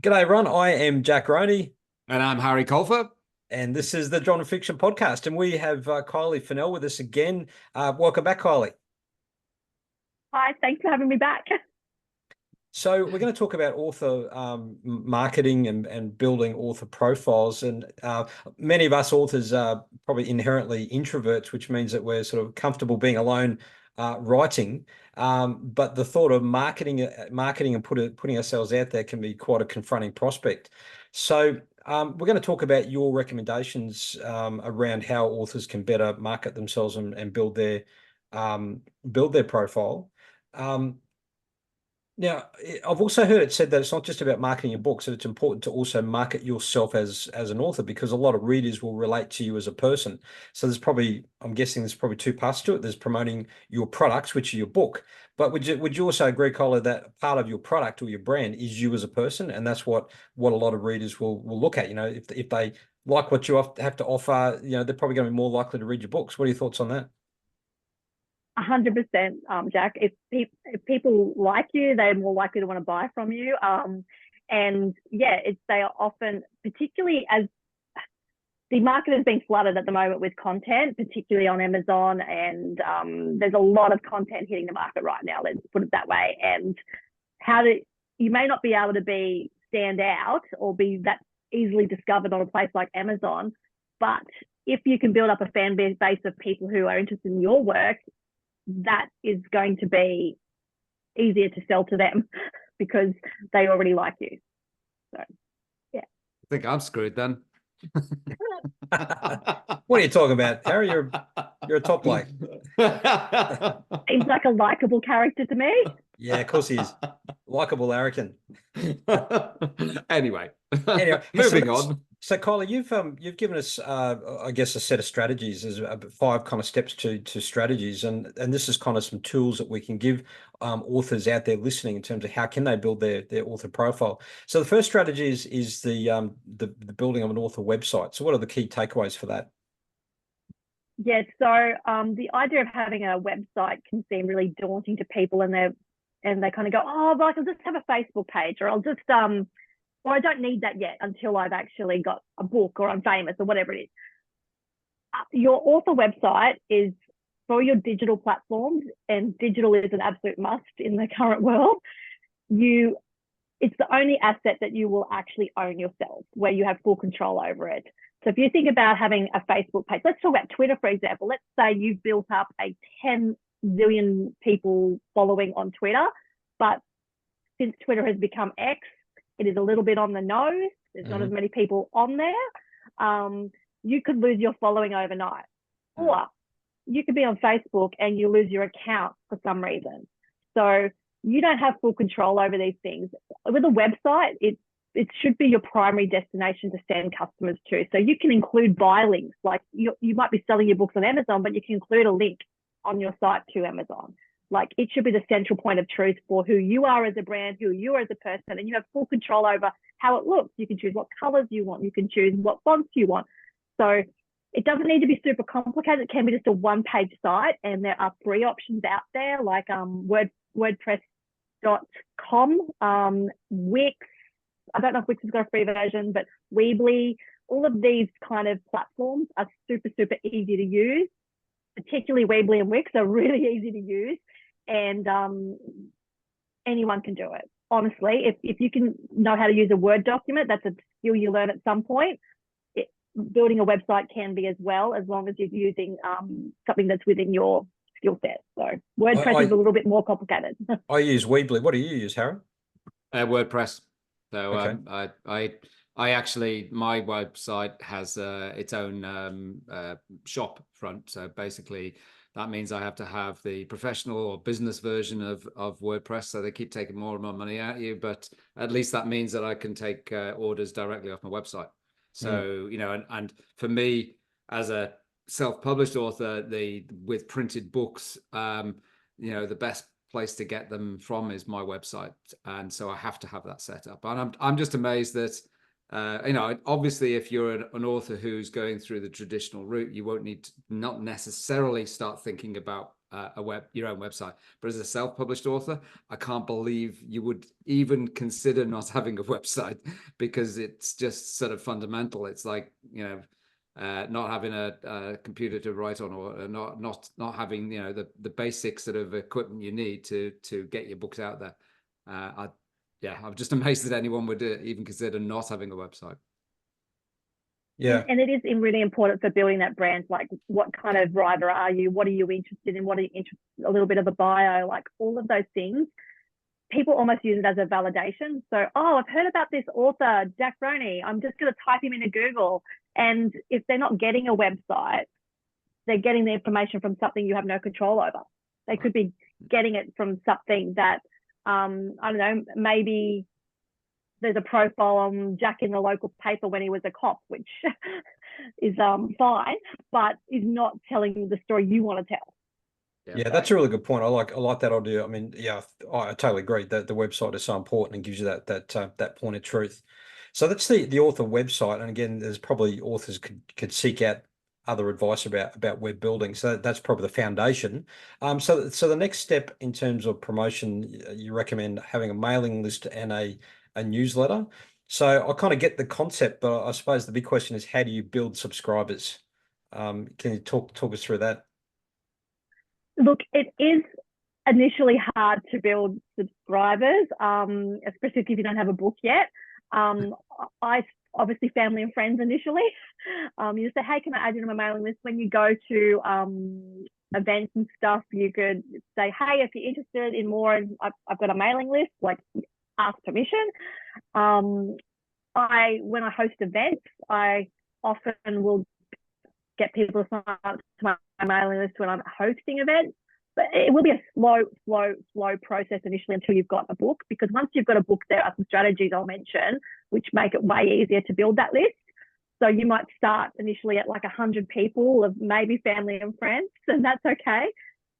G'day, Ron. I am Jack Roney, And I'm Harry Colfer. and this is the John Fiction Podcast. And we have Kylie Fennell with us again. Welcome back, Kylie. Hi, thanks for having me back. So we're going to talk about author marketing and building author profiles. And many of us authors are probably inherently introverts, which means that we're sort of comfortable being alone writing. But the thought of marketing and putting ourselves out there can be quite a confronting prospect. So we're going to talk about your recommendations around how authors can better market themselves and build their profile. Now, I've also heard it said that it's not just about marketing your books, that it's important to also market yourself as an author, because a lot of readers will relate to you as a person. So I'm guessing there's probably two parts to it. There's promoting your products, which are your book. But would you also agree, Colin, that part of your product or your brand is you as a person, and that's what a lot of readers will look at. If they like what you have to offer, they're probably going to be more likely to read your books. What are your thoughts on that? 100%, Jack. If people like you, they're more likely to want to buy from you. And yeah, they are often, particularly as the market is being flooded at the moment with content, particularly on Amazon, and there's a lot of content hitting the market right now. Let's put it that way. And you may not be able to stand out or be that easily discovered on a place like Amazon, but if you can build up a fan base of people who are interested in your work, that is going to be easier to sell to them because they already like you. So, yeah. I think I'm screwed then. What are you talking about, Harry? You're a top bloke. Seems like a likable character to me. Yeah, of course he is. Likable, arrogant. Anyway, Anyway, moving on. So, Kylie, you've given us, I guess, a set of strategies. There's five kind of steps to strategies, and this is kind of some tools that we can give authors out there listening in terms of how can they build their author profile. So, the first strategy is the building of an author website. So, what are the key takeaways for that? Yeah, so the idea of having a website can seem really daunting to people, and they kind of go, oh, like I'll just have a Facebook page, or I'll just or I don't need that yet until I've actually got a book or I'm famous or whatever it is. Your author website is for your digital platforms, and digital is an absolute must in the current world. It's the only asset that you will actually own yourself, where you have full control over it. So if you think about having a Facebook page, let's talk about Twitter, for example. Let's say you've built up a 10 zillion people following on Twitter, but since Twitter has become X, it is a little bit on the nose. There's not as many people on there. You could lose your following overnight. Or you could be on Facebook and you lose your account for some reason. So you don't have full control over these things. With a website, it should be your primary destination to send customers to. So you can include buy links. Like you might be selling your books on Amazon, but you can include a link on your site to Amazon. Like it should be the central point of truth for who you are as a brand, who you are as a person, and you have full control over how it looks. You can choose what colors you want. You can choose what fonts you want. So it doesn't need to be super complicated. It can be just a one-page site, and there are free options out there like WordPress.com, Wix. I don't know if Wix has got a free version, but Weebly. All of these kind of platforms are super, super easy to use. Particularly Weebly and Wix are really easy to use, and anyone can do it. Honestly, if you can know how to use a Word document, that's a skill you learn at some point. Building a website can be as well, as long as you're using something that's within your skill set. So WordPress is a little bit more complicated. I use Weebly. What do you use, Harry? WordPress. So Okay. I actually, my website has its own shop front. So basically, that means I have to have the professional or business version of WordPress. So they keep taking more and more money out of you, but at least that means that I can take orders directly off my website. So and for me as a self-published author, with printed books, the best place to get them from is my website, and so I have to have that set up. And I'm just amazed that obviously if you're an author who's going through the traditional route, you won't need to not necessarily start thinking about your own website. But as a self-published author, I can't believe you would even consider not having a website, because it's just sort of fundamental. It's like, you know, not having a computer to write on, or not having, you know, the basic sort of equipment you need to get your books out there. I'm just amazed that anyone would even consider not having a website. Yeah. And it is really important for building that brand. Like, what kind of writer are you? What are you interested in? What are you interested in? A little bit of a bio, like all of those things. People almost use it as a validation. So, oh, I've heard about this author, Jack Roney. I'm just going to type him into Google. And if they're not getting a website, they're getting the information from something you have no control over. They could be getting it from something that, I don't know, maybe there's a profile on Jack in the local paper when he was a cop, which is fine, but is not telling the story you want to tell. Yeah, that's a really good point. I like that idea. I mean, yeah, I totally agree that the website is so important and gives you that point of truth. So that's the author website. And again, there's probably authors could seek out other advice about web building. So that's probably the foundation. So the next step in terms of promotion, you recommend having a mailing list and a newsletter. So I kind of get the concept, but I suppose the big question is, how do you build subscribers? Can you talk us through that? Look, it is initially hard to build subscribers, especially if you don't have a book yet. I obviously, family and friends initially. You just say, hey, can I add you to my mailing list? When you go to events and stuff, you could say, hey, if you're interested in more, and I've got a mailing list, like, ask permission. When I host events, I often will get people to sign up to my mailing list when I'm hosting events. But it will be a slow process initially until you've got a book, because once you've got a book, there are some strategies I'll mention which make it way easier to build that list. So you might start initially at like 100 people, of maybe family and friends, and that's okay.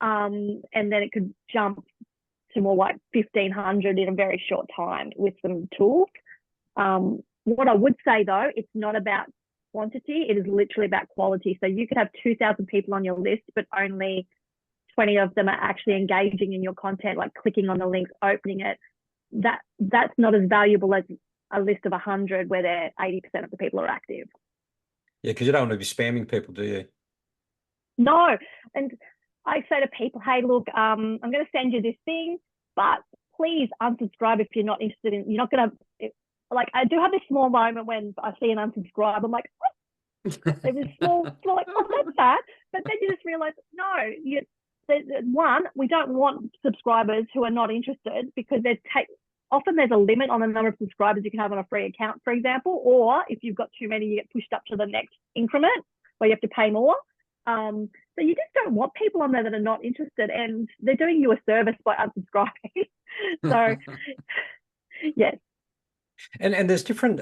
And then it could jump to more like 1,500 in a very short time with some tools. What I would say though, it's not about quantity, it is literally about quality. So you could have 2,000 people on your list, but only 20 of them are actually engaging in your content, like clicking on the links, opening it. That's not as valuable as a list of 100 where they're 80% of the people are active. Yeah, because you don't want to be spamming people, do you? No. And I say to people, hey, look, I'm going to send you this thing, but please unsubscribe if you're not interested in, you're not going to, like, I do have this small moment when I see an unsubscribe, I'm like, oh, it was small, like, oh, that's bad. But then you just realize, no, one, we don't want subscribers who are not interested, because often there's a limit on the number of subscribers you can have on a free account, for example, or if you've got too many, you get pushed up to the next increment where you have to pay more. So you just don't want people on there that are not interested, and they're doing you a service by unsubscribing. So, yes. And there's different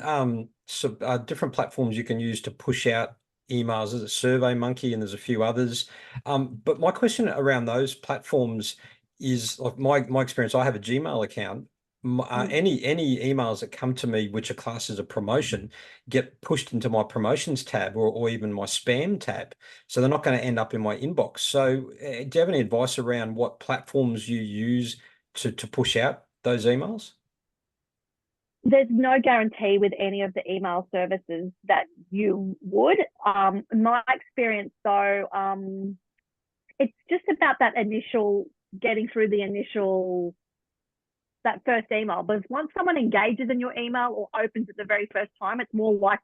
different platforms you can use to push out emails. There's a SurveyMonkey and there's a few others. But my question around those platforms is, like, my experience, I have a Gmail account. Any emails that come to me which are classed as a promotion get pushed into my promotions tab or even my spam tab, so they're not going to end up in my inbox. So do you have any advice around what platforms you use to push out those emails? There's no guarantee with any of the email services that you would. My experience though, it's just about that initial, getting through the initial, that first email. But once someone engages in your email or opens it the very first time, it's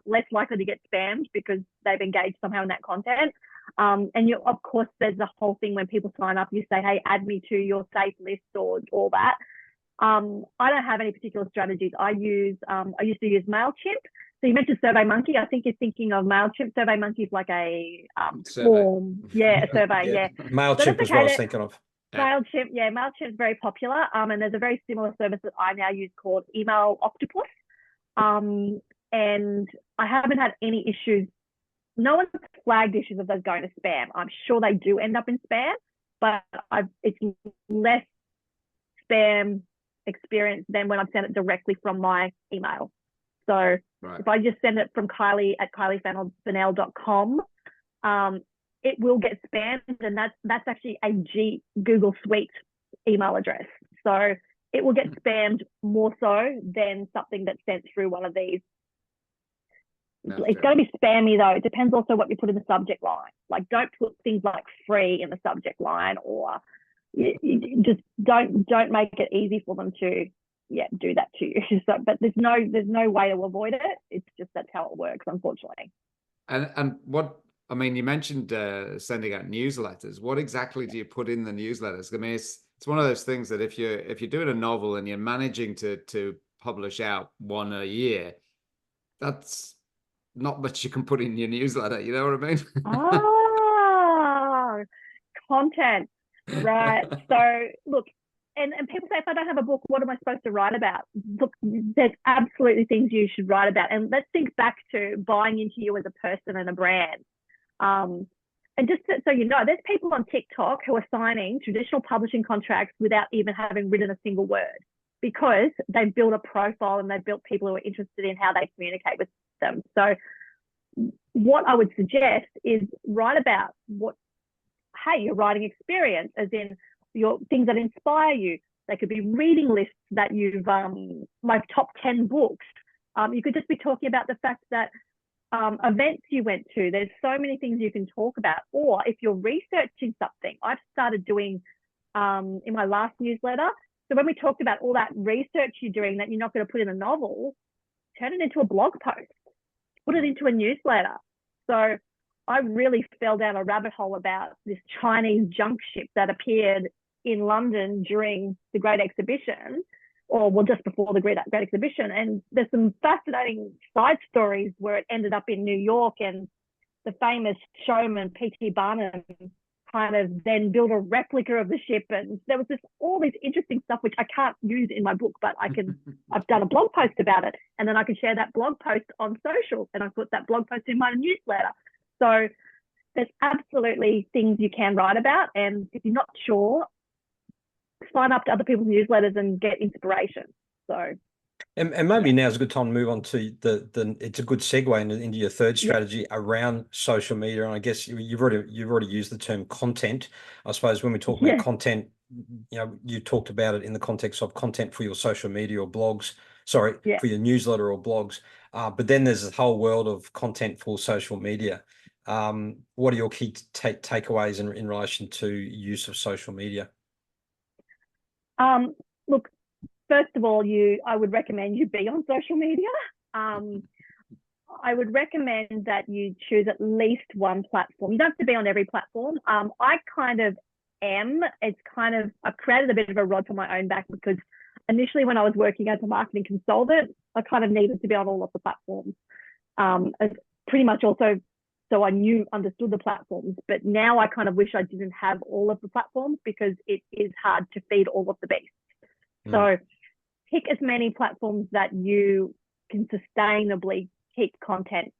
less likely to get spammed because they've engaged somehow in that content. And of course, there's the whole thing when people sign up, you say, hey, add me to your safe list or all that. I don't have any particular strategies. I used to use MailChimp. So you mentioned SurveyMonkey. I think you're thinking of MailChimp. SurveyMonkey is like a form. Yeah, a survey. Yeah. MailChimp is what I was thinking of. MailChimp, yeah, MailChimp is very popular. And there's a very similar service that I now use called Email Octopus. And I haven't had any issues. No one's flagged issues of those going to spam. I'm sure they do end up in spam, but it's less spam experience than when I've sent it directly from my email. So if I just send it from Kylie at kyliefennell.com, it will get spammed, and that's actually a Google Suite email address. So it will get spammed more so than something that's sent through one of these. It's going to be spammy though. It depends also what you put in the subject line. Like, don't put things like free in the subject line, or you just don't make it easy for them to do that to you. So, but there's no way to avoid it. It's just that's how it works, unfortunately. And what, I mean, you mentioned sending out newsletters. What exactly do you put in the newsletters? I mean, it's one of those things that if you're doing a novel and you're managing to publish out one a year, that's not much you can put in your newsletter. You know what I mean? Oh, content, right? So look, and people say, if I don't have a book, what am I supposed to write about? Look, there's absolutely things you should write about. And let's think back to buying into you as a person and a brand. And just so you know, there's people on TikTok who are signing traditional publishing contracts without even having written a single word, because they've built a profile and they've built people who are interested in how they communicate with them. So what I would suggest is write about your writing experience, as in your things that inspire you. They could be reading lists that you've, like top 10 books. You could just be talking about the fact that events you went to. There's so many things you can talk about. Or if you're researching something, I've started doing in my last newsletter. So when we talked about all that research you're doing that you're not going to put in a novel, turn it into a blog post, put it into a newsletter. So I really fell down a rabbit hole about this Chinese junk ship that appeared in London during the Great Exhibition, or just before the Great Exhibition. And there's some fascinating side stories where it ended up in New York, and the famous showman P.T. Barnum kind of then built a replica of the ship. And there was all this interesting stuff, which I can't use in my book, but I've done a blog post about it. And then I can share that blog post on social, and I put that blog post in my newsletter. So there's absolutely things you can write about. And if you're not sure, sign up to other people's newsletters and get inspiration. So, and maybe now's a good time to move on to it's a good segue into your third strategy around social media. And I guess you've already used the term content. I suppose when we talk about content, you talked about it in the context of content for your social media or blogs, for your newsletter or blogs. But then there's this whole world of content for social media. What are your key takeaways in relation to use of social media? Look, first of all, I would recommend you be on social media. I would recommend that you choose at least one platform. You don't have to be on every platform. I kind of am. I've created a bit of a rod for my own back, because initially when I was working as a marketing consultant, I kind of needed to be on all of the platforms. Pretty much also so I understood the platforms. But now I kind of wish I didn't have all of the platforms, because it is hard to feed all of the beasts. So pick as many platforms that you can sustainably keep content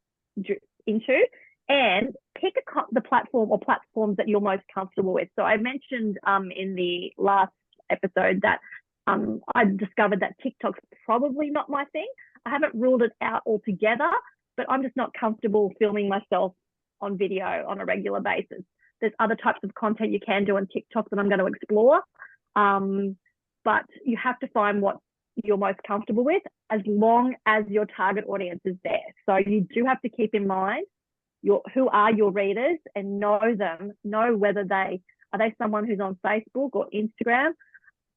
into, and pick the platform or platforms that you're most comfortable with. So I mentioned in the last episode that I discovered that TikTok's probably not my thing. I haven't ruled it out altogether, but I'm just not comfortable filming myself on video on a regular basis. There's other types of content you can do on TikTok that I'm going to explore. But you have to find what you're most comfortable with, as long as your target audience is there. So you do have to keep in mind who are your readers, and know whether are they someone who's on Facebook or Instagram?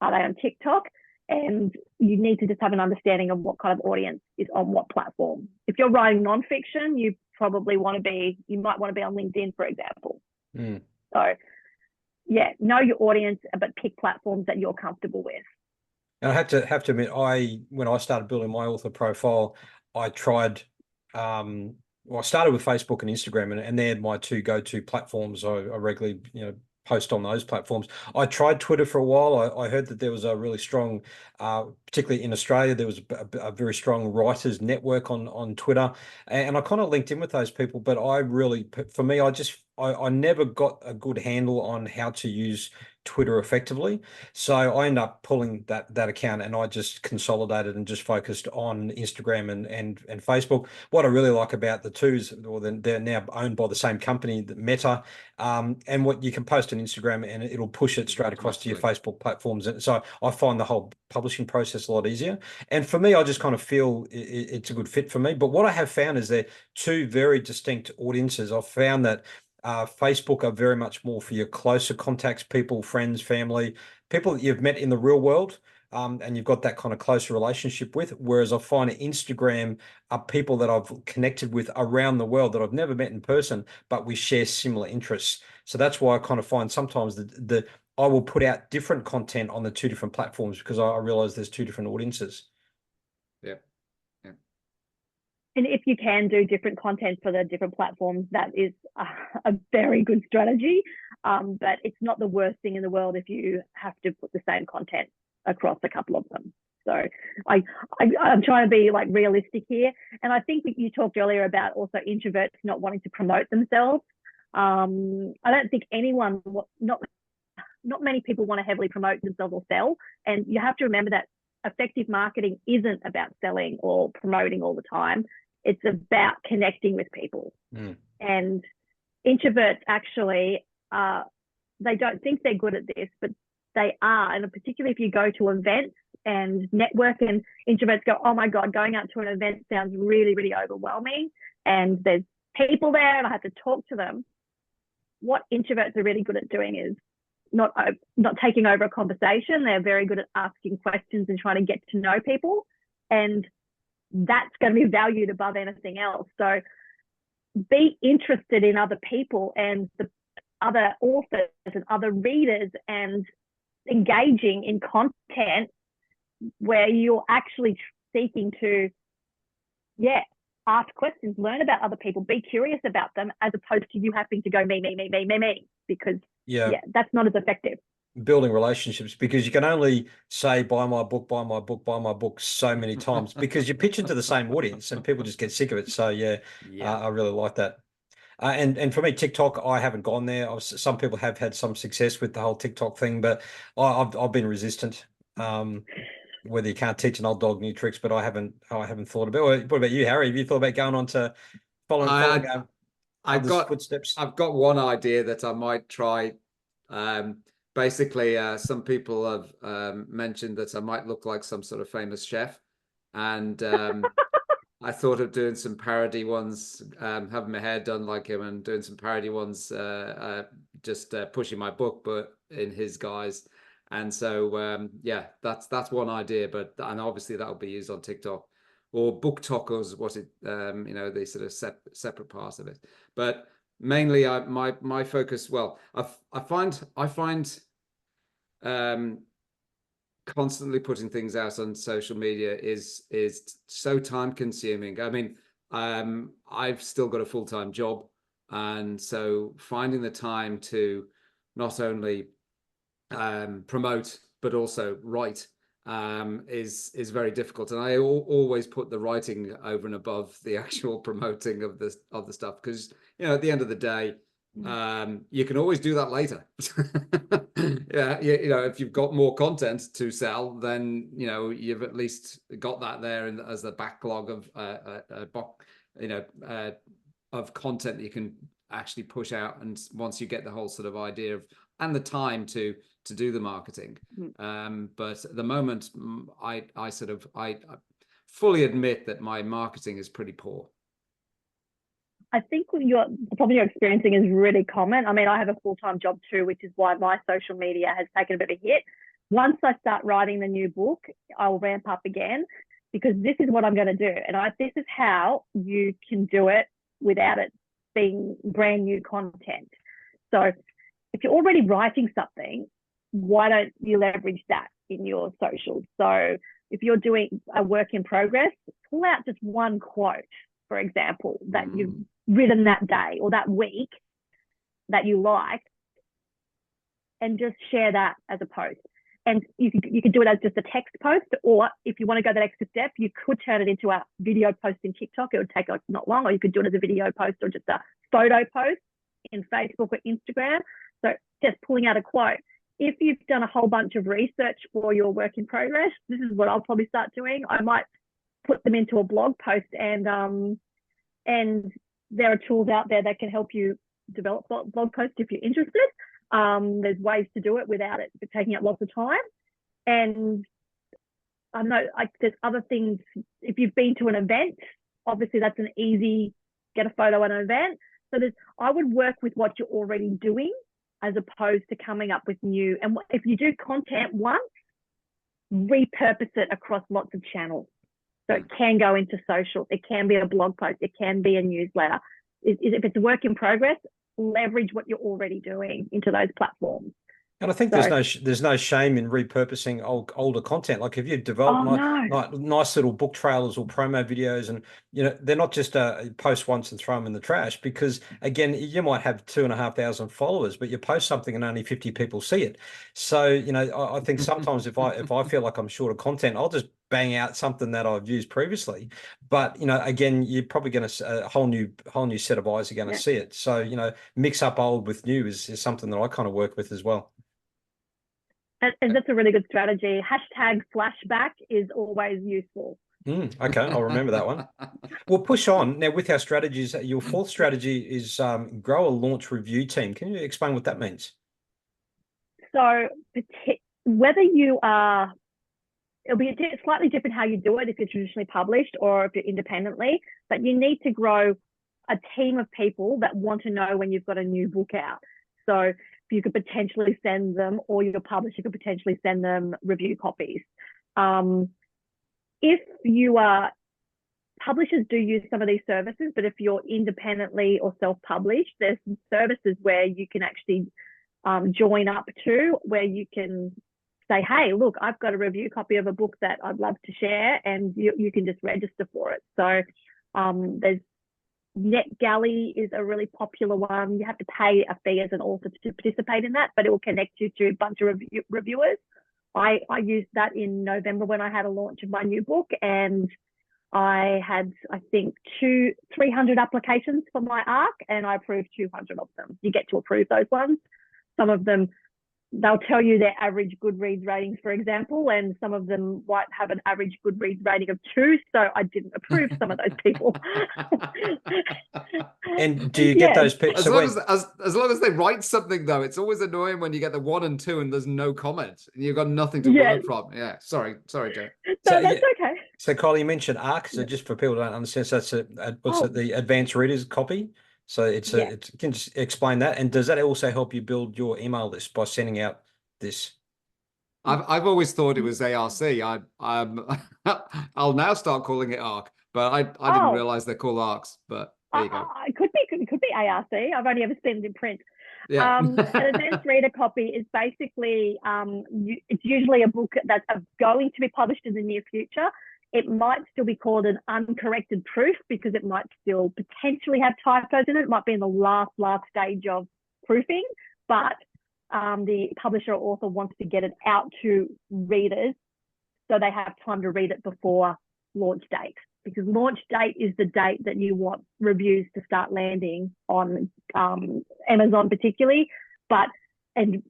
Are they on TikTok? And you need to just have an understanding of what kind of audience is on what platform. If you're writing nonfiction, you might want to be on LinkedIn, for example. So know your audience, but pick platforms that you're comfortable with. And I have to admit, when I started building my author profile, I tried, I started with Facebook and Instagram, and they're my two go-to platforms. I regularly, post on those platforms. I tried Twitter for a while. I heard that there was a really strong, particularly in Australia, there was a very strong writers network on Twitter, and I kind of linked in with those people. But for me, I just I never got a good handle on how to use Twitter effectively. So I ended up pulling that account, and I just consolidated and just focused on Instagram and Facebook. What I really like about the two is, well, they're now owned by the same company, the Meta, and what you can post on Instagram and it'll push it straight across to your Facebook platforms. And so I find the whole publishing process a lot easier. And for me, I just kind of feel it's a good fit for me. But what I have found is they're two very distinct audiences. I've found that Facebook are very much more for your closer contacts, people, friends, family, people that you've met in the real world, and you've got that kind of closer relationship with. Whereas I find Instagram are people that I've connected with around the world that I've never met in person, but we share similar interests. So that's why I kind of find sometimes the I will put out different content on the two different platforms because I realize there's two different audiences. Yep. And if you can do different content for the different platforms, that is a very good strategy. But it's not the worst thing in the world if you have to put the same content across a couple of them. So I'm trying to be like realistic here. And I think that you talked earlier about also introverts not wanting to promote themselves. I don't think anyone, not many people want to heavily promote themselves or sell. And you have to remember that effective marketing isn't about selling or promoting all the time. It's about connecting with people. And introverts actually, they don't think they're good at this, but they are. And particularly if you go to events and network, and introverts go, oh my God, going out to an event sounds really, really overwhelming. And there's people there and I have to talk to them. What introverts are really good at doing is not taking over a conversation. They're very good at asking questions and trying to get to know people. And that's going to be valued above anything else. So be interested in other people and the other authors and other readers, and engaging in content where you're actually seeking to, ask questions, learn about other people, be curious about them, as opposed to you having to go me, because that's not as effective. Building relationships, because you can only say buy my book, buy my book, buy my book so many times because you're pitching to the same audience and people just get sick of it. So I really like that. And for me, TikTok, I haven't gone there. Some people have had some success with the whole TikTok thing, but I've been resistant. Whether you can't teach an old dog new tricks, but I haven't thought about it. What about you, Harry? Have you thought about going on to following footsteps? I've got one idea that I might try. Basically, some people have mentioned that I might look like some sort of famous chef, and I thought of doing some parody ones, having my hair done like him, and doing some parody ones, just pushing my book, but in his guise. And so, that's one idea, and obviously that'll be used on TikTok or Book Talkers, the sort of separate parts of it. But mainly, my focus. Well, I find constantly putting things out on social media is so time consuming. I mean, I've still got a full-time job, and so finding the time to not only promote but also write is very difficult, and I always put the writing over and above the actual promoting of the stuff, because at the end of the day, you can always do that later. If you've got more content to sell, then you've at least got that there as the backlog of of content that you can actually push out. And once you get the whole sort of idea of and the time to do the marketing, but at the moment, I fully admit that my marketing is pretty poor. I think the problem you're experiencing is really common. I mean, I have a full-time job too, which is why my social media has taken a bit of a hit. Once I start writing the new book, I'll ramp up again, because this is what I'm going to do. And this is how you can do it without it being brand new content. So if you're already writing something, why don't you leverage that in your socials? So if you're doing a work in progress, pull out just one quote, for example, that you've written that day or that week that you like, and just share that as a post. And you could do it as just a text post, or if you want to go that extra step, you could turn it into a video post in TikTok. It would take not long, or you could do it as a video post or just a photo post in Facebook or Instagram. So just pulling out a quote. If you've done a whole bunch of research for your work in progress, this is what I'll probably start doing. I might put them into a blog post, and there are tools out there that can help you develop blog posts if you're interested. There's ways to do it without it taking up lots of time. And I know there's other things. If you've been to an event, obviously that's an easy get a photo at an event. So I would work with what you're already doing as opposed to coming up with new. And if you do content once, repurpose it across lots of channels. So it can go into social, it can be a blog post, it can be a newsletter. If it's a work in progress, leverage what you're already doing into those platforms. And I think there's no shame in repurposing older content. Like if you develop nice little book trailers or promo videos, and they're not just post once and throw them in the trash, because again, you might have 2,500 followers, but you post something and only 50 people see it. So I think sometimes if I feel like I'm short of content, I'll just bang out something that I've used previously. But again, you're probably going to a whole new set of eyes are going to see it. So mix up old with new is something that I kind of work with as well. And that's a really good strategy. Hashtag flashback is always useful. Okay, I'll remember that one. We'll push on. Now, with our strategies, your fourth strategy is grow a launch review team. Can you explain what that means? So whether you are, it'll be slightly different how you do it if you're traditionally published or if you're independently, but you need to grow a team of people that want to know when you've got a new book out. So you could potentially send them, or your publisher could potentially send them review copies. If you are, publishers do use some of these services, but if you're independently or self-published, there's some services where you can actually join up to, where you can say, hey, look, I've got a review copy of a book that I'd love to share, and you can just register for it. So there's NetGalley is a really popular one. You have to pay a fee as an author to participate in that, but it will connect you to a bunch of reviewers. I used that in November when I had a launch of my new book, and I had, I think, 300 applications for my ARC, and I approved 200 of them. You get to approve those ones. Some of them, they'll tell you their average Goodreads ratings, for example, and some of them might have an average Goodreads rating of 2, so I didn't approve some of those people. And do you get those people? As long as they write something, though, it's always annoying when you get the 1 and 2 and there's no comment. You've got nothing to work from. Yeah, sorry, Joe. No, that's okay. So, Kylie, you mentioned ARC. So, just for people who don't understand, so that's the advanced readers copy. So can you just explain that, and does that also help you build your email list by sending out this? I've always thought it was ARC. I'll now start calling it ARC, but I didn't realize they're called ARCs. But there you go. It could be ARC. I've only ever seen it in print. Yeah. An advanced reader copy is basically it's usually a book that's going to be published in the near future. It might still be called an uncorrected proof because it might still potentially have typos in it. It might be in the last stage of proofing, but the publisher or author wants to get it out to readers so they have time to read it before launch date, because launch date is the date that you want reviews to start landing on Amazon particularly, and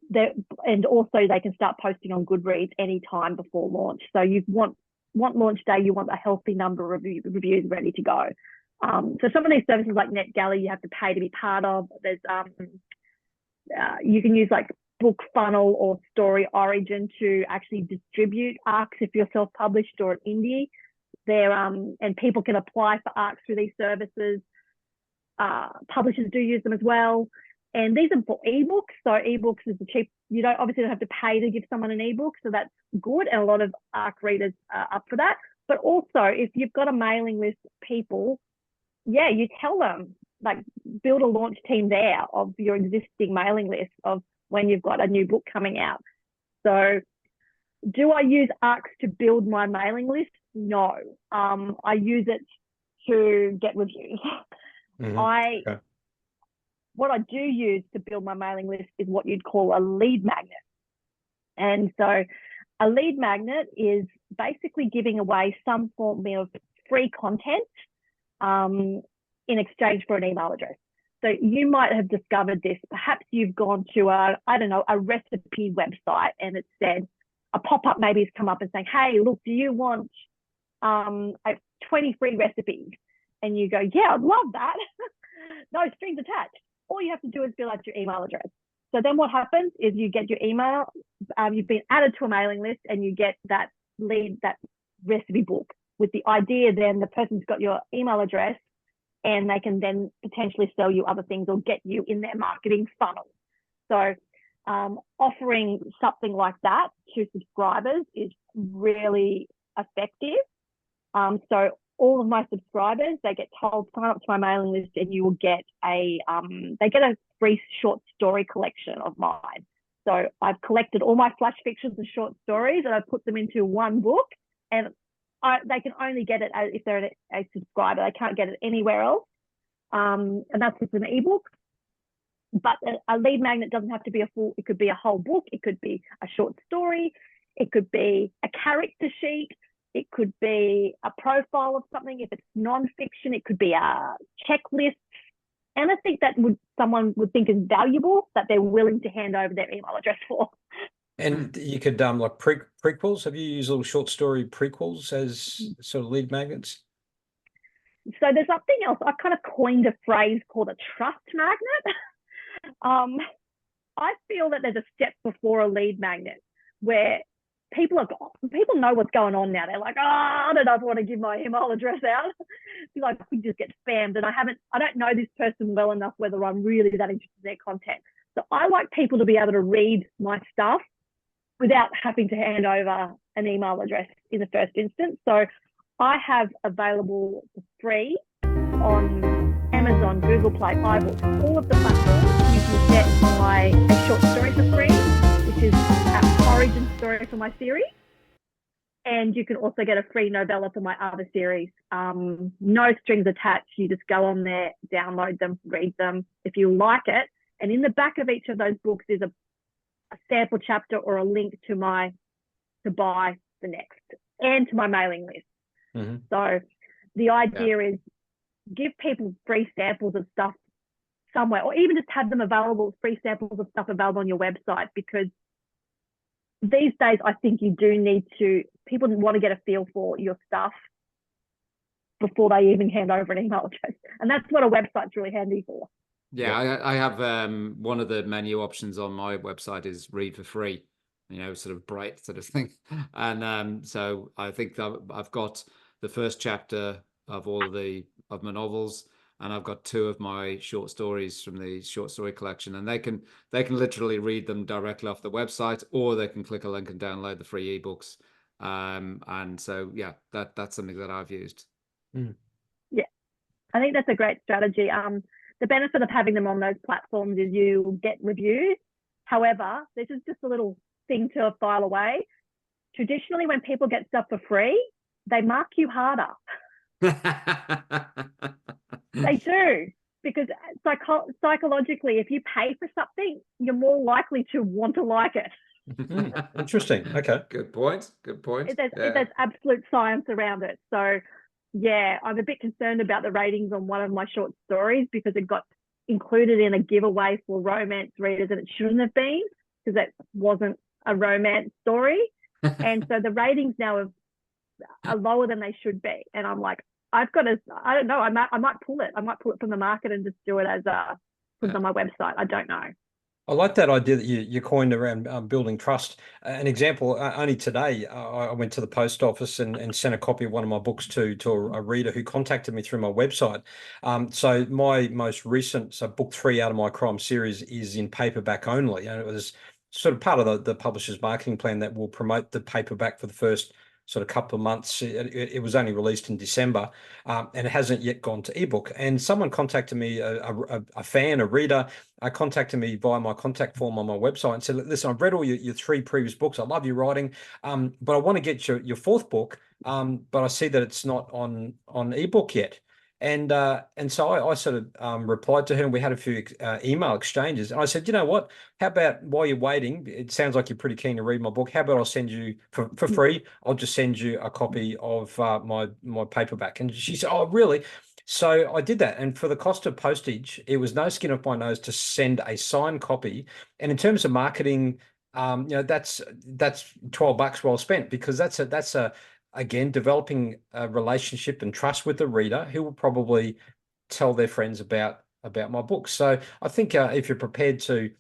also they can start posting on Goodreads any time before launch. So you want launch day, you want a healthy number of reviews ready to go. So some of these services like NetGalley, you have to pay to be part of. There's you can use like Book Funnel or Story Origin to actually distribute ARCs if you're self-published or an indie. And people can apply for ARCs through these services. Publishers do use them as well. And these are for ebooks. So ebooks is the cheap. You obviously don't have to pay to give someone an ebook, so that's good. And a lot of ARC readers are up for that. But also, if you've got a mailing list of people, you tell them, like, build a launch team there of your existing mailing list of when you've got a new book coming out. So do I use ARCs to build my mailing list? No. I use it to get reviews. Mm-hmm. What I do use to build my mailing list is what you'd call a lead magnet. And so a lead magnet is basically giving away some form of free content in exchange for an email address. So you might have discovered this. Perhaps you've gone to a recipe website, and it said a pop-up maybe has come up and saying, hey, look, do you want 20 free recipes? And you go, yeah, I'd love that. No strings attached. All you have to do is fill out your email address. So then what happens is you get your email, you've been added to a mailing list, and you get that recipe book with the idea. Then the person's got your email address, and they can then potentially sell you other things or get you in their marketing funnel. So offering something like that to subscribers is really effective. So all of my subscribers, they get told, sign up to my mailing list, and you will get a free short story collection of mine. So I've collected all my flash fictions and short stories, and I've put them into one book, and they can only get it if they're a subscriber. They can't get it anywhere else. And that's just an ebook. But a lead magnet doesn't have to be it could be a whole book. It could be a short story. It could be a character sheet. It could be a profile of something. If it's non-fiction, it could be a checklist. Anything that someone would think is valuable that they're willing to hand over their email address for. And you could like prequels. Have you used little short story prequels as sort of lead magnets? So there's something else. I kind of coined a phrase called a trust magnet. I feel that there's a step before a lead magnet where people know what's going on now. They're like, I don't know if I want to give my email address out. Like, we just get spammed, and I don't know this person well enough whether I'm really that interested in their content. So I like people to be able to read my stuff without having to hand over an email address in the first instance. So I have available for free on Amazon, Google Play, iBooks, all of the platforms. You can get my short story for free, which is an origin story for my series. And you can also get a free novella for my other series. No strings attached. You just go on there, download them, read them if you like it. And in the back of each of those books is a sample chapter or a link to buy the next, and to my mailing list. Mm-hmm. So the idea is give people free samples of stuff somewhere, or even just have them available, free samples of stuff available on your website, because these days I think you do need people want to get a feel for your stuff before they even hand over an email address. And that's what a website's really handy for. Yeah, I have one of the menu options on my website is read for free, sort of bright sort of thing. And so I think that I've got the first chapter of of my novels, and I've got 2 of my short stories from the short story collection, and they can literally read them directly off the website, or they can click a link and download the free ebooks. And so that's something that I've used. Yeah, I think that's a great strategy. The benefit of having them on those platforms is you get reviews. However, this is just a little thing to file away. Traditionally, when people get stuff for free, they mark you harder. They do, because psychologically, if you pay for something, you're more likely to want to like it. Interesting. Okay. Good point. There's absolute science around it. So yeah, I'm a bit concerned about the ratings on one of my short stories because it got included in a giveaway for romance readers, and it shouldn't have been, because it wasn't a romance story. And so the ratings now are lower than they should be. And I'm like, I don't know, I might pull it. I might pull it from the market and just do it as put it on my website. I don't know. I like that idea that you coined around building trust. An example, only today, I went to the post office and sent a copy of one of my books to a reader who contacted me through my website. So my most recent, book 3 out of my crime series is in paperback only. And it was sort of part of the publisher's marketing plan that will promote the paperback for the first sort of couple of months. It was only released in December, and it hasn't yet gone to ebook. And someone contacted me, a fan, a reader, contacted me via my contact form on my website and said, listen, I've read all your 3 previous books. I love your writing, but I want to get your 4th book, but I see that it's not on ebook yet. And so I sort of replied to her, and we had a few email exchanges. And I said, you know what? How about, while you're waiting, it sounds like you're pretty keen to read my book. How about I'll send you for free? I'll just send you a copy of my paperback. And she said, oh, really? So I did that, and for the cost of postage, it was no skin off my nose to send a signed copy. And in terms of marketing, that's $12 well spent, because that's a again developing a relationship and trust with the reader, who will probably tell their friends about my book. So I think if you're prepared to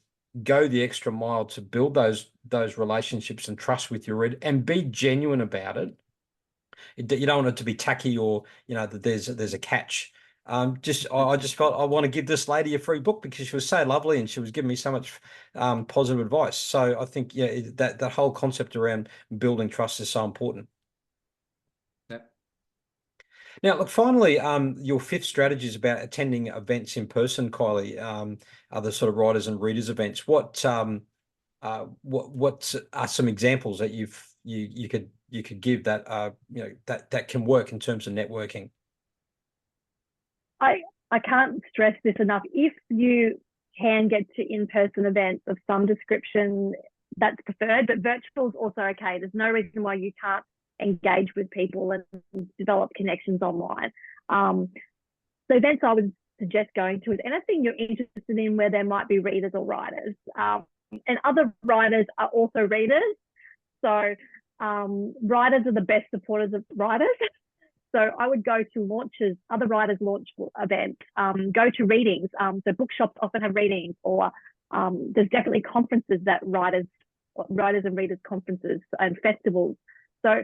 go the extra mile to build those relationships and trust with your reader and be genuine about it, you don't want it to be tacky, or that there's a catch. I just felt I want to give this lady a free book because she was so lovely and she was giving me so much positive advice. So I think that whole concept around building trust is so important. Yep. Now, look, finally, your fifth strategy is about attending events in person, Kylie. Other sort of writers and readers events. What are some examples that you could give that that can work in terms of networking? I can't stress this enough. If you can get to in-person events of some description, that's preferred, but virtual is also okay. There's no reason why you can't engage with people and develop connections online. So events I would suggest going to is anything you're interested in where there might be readers or writers. And other writers are also readers. So writers are the best supporters of writers. So I would go to launches, other writers' launch events, go to readings. So bookshops often have readings, or there's definitely conferences that writers and readers conferences and festivals. So,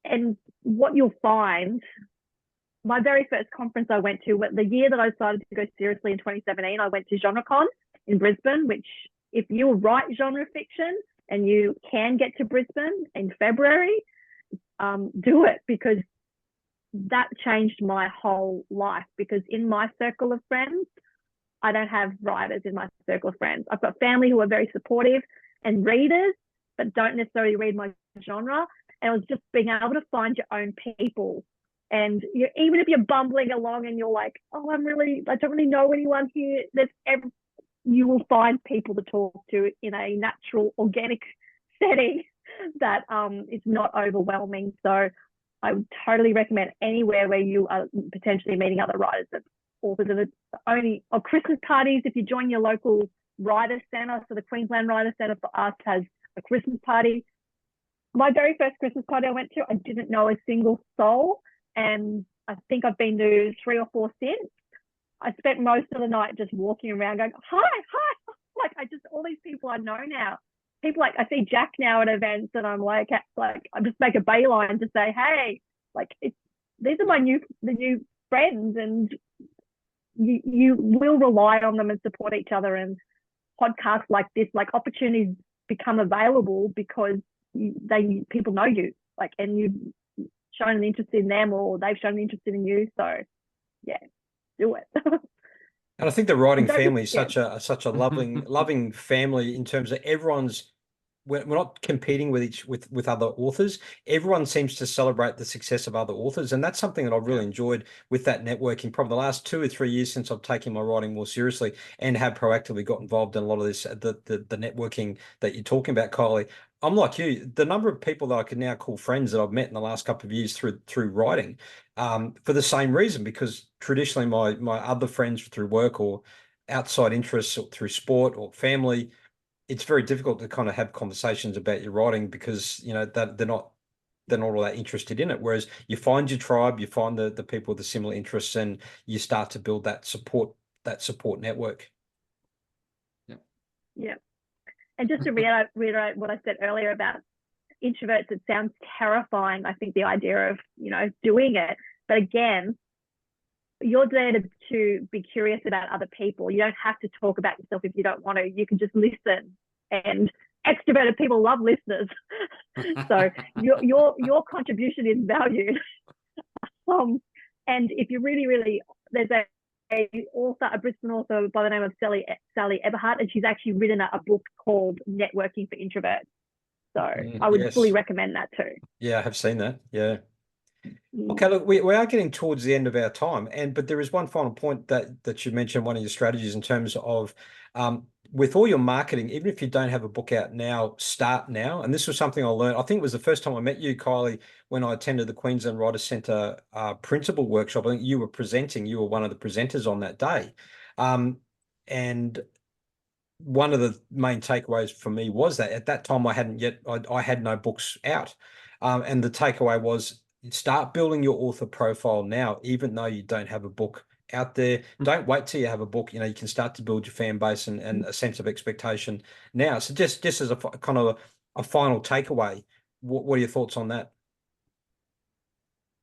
and what you'll find, my very first conference I went to, the year that I started to go seriously in 2017, I went to GenreCon in Brisbane, which if you write genre fiction and you can get to Brisbane in February, do it, because that changed my whole life. Because in my circle of friends, I don't have writers in my circle of friends. I've got family who are very supportive and readers, but don't necessarily read my genre. And it was just being able to find your own people. And even if you're bumbling along and you're like, oh, I don't really know anyone here, you will find people to talk to in a natural, organic setting that is not overwhelming. So I would totally recommend anywhere where you are potentially meeting other writers and authors. Or Christmas parties, if you join your local writer centre. So the Queensland Writer Centre for us has a Christmas party. My very first Christmas party I went to, I didn't know a single soul. And I think I've been to 3 or 4 since. I spent most of the night just walking around going, hi. Like, all these people I know now. People, like, I see Jack now at events and I'm like, I just make a bayline to say, hey, like, these are the new friends, and you will rely on them and support each other. And podcasts like this, like, opportunities become available because people know you, like, and you've shown an interest in them, or they've shown an interest in you. So yeah, do it. And I think the writing family is such a loving family, in terms of we're not competing with other authors. Everyone seems to celebrate the success of other authors, and that's something that I've really enjoyed with that networking. Probably the last 2 or 3 years since I've taken my writing more seriously and have proactively got involved in a lot of this, the networking that you're talking about, Kylie. I'm like you. The number of people that I can now call friends that I've met in the last couple of years through writing, for the same reason, because traditionally my other friends through work or outside interests or through sport or family, it's very difficult to kind of have conversations about your writing, because that they're not all that interested in it. Whereas you find your tribe, you find the people with the similar interests, and you start to build that support network. Yeah. And just to reiterate what I said earlier about introverts, it sounds terrifying, I think, the idea of doing it. But again, you're there to be curious about other people. You don't have to talk about yourself if you don't want to. You can just listen, and extroverted people love listeners. So your contribution is valued. And if you really, there's a Brisbane author by the name of Sally Eberhardt, and she's actually written a book called Networking for Introverts. So I would fully recommend that too. Yeah, I have seen that. Yeah. Okay, look, we are getting towards the end of our time, but there is one final point that you mentioned, one of your strategies, in terms of with all your marketing, even if you don't have a book out now, start now. And this was something I learned. I think it was the first time I met you, Kylie, when I attended the Queensland Writers Centre principal workshop. I think you were presenting. You were one of the presenters on that day. And one of the main takeaways for me was that at that time I had no books out. And the takeaway was start building your author profile now, even though you don't have a book out there. Don't wait till you have a book. You can start to build your fan base and a sense of expectation now. So just as a kind of a final takeaway, what are your thoughts on that?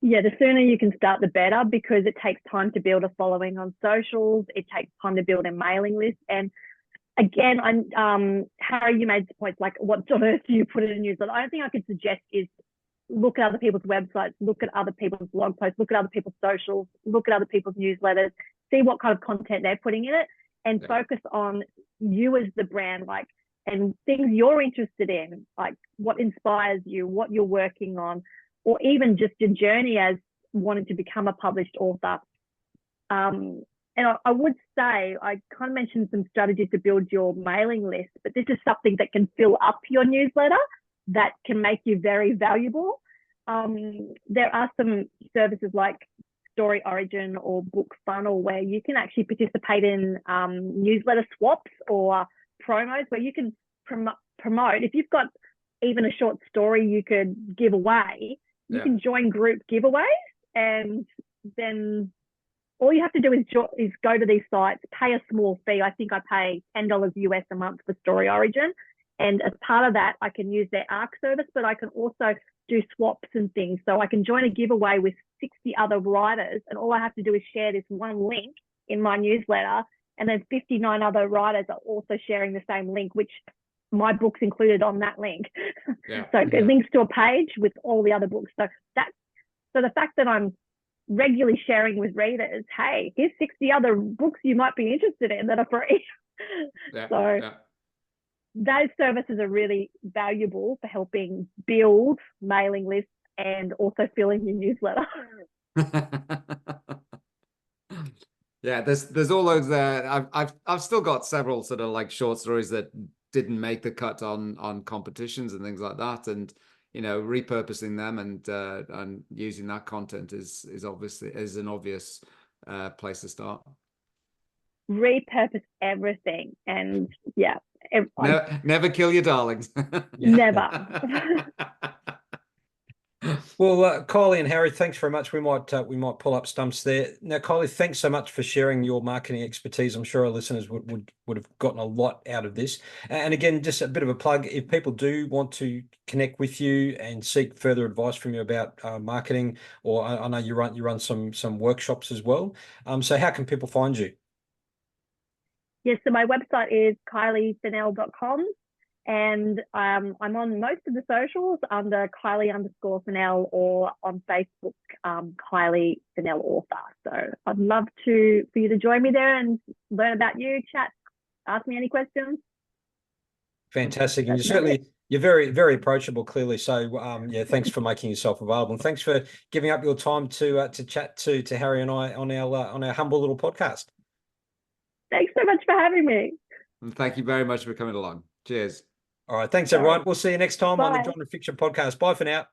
Yeah, the sooner you can start, the better, because it takes time to build a following on socials. It takes time to build a mailing list. And again, Harry, you made the points like, what on earth do you put in a newsletter? I don't think I could suggest is look at other people's websites, look at other people's blog posts, look at other people's socials, look at other people's newsletters, see what kind of content they're putting in it, and focus on you as the brand, like, and things you're interested in, like what inspires you, what you're working on, or even just your journey as wanting to become a published author. And I would say, I kind of mentioned some strategies to build your mailing list, but this is something that can fill up your newsletter, that can make you very valuable. There are some services like Story Origin or Book Funnel where you can actually participate in newsletter swaps or promos where you can promote. If you've got even a short story you could give away, you can join group giveaways, and then all you have to do is go to these sites, pay a small fee. I think I pay $10 US a month for Story Origin. And as part of that, I can use their ARC service, but I can also do swaps and things. So I can join a giveaway with 60 other writers, and all I have to do is share this one link in my newsletter, and then 59 other writers are also sharing the same link, which my book's included on that link. So it links to a page with all the other books. So the fact that I'm regularly sharing with readers, hey, here's 60 other books you might be interested in that are free. Those services are really valuable for helping build mailing lists and also filling your newsletter. There's all those there. I've still got several sort of like short stories that didn't make the cut on competitions and things like that, and repurposing them and using that content is an obvious place to start. Repurpose everything, and never kill your darlings. Never. Well, Kylie and Harry, thanks very much. We might pull up stumps there. Now, Kylie, thanks so much for sharing your marketing expertise. I'm sure our listeners would have gotten a lot out of this. And again, just a bit of a plug: if people do want to connect with you and seek further advice from you about marketing, or I know you run some workshops as well. So how can people find you? Yes, so my website is kyliefennell.com. And I'm on most of the socials under Kylie_Fennell, or on Facebook, Kylie Fennell Author. So I'd love for you to join me there and learn about you, chat, ask me any questions. Fantastic. And you're very, very approachable, clearly. So thanks for making yourself available. And thanks for giving up your time to chat to Harry and I on our humble little podcast. Thanks so much for having me. And thank you very much for coming along. Cheers. All right. Thanks, everyone. We'll see you next time on the Genre Fiction Podcast. Bye for now.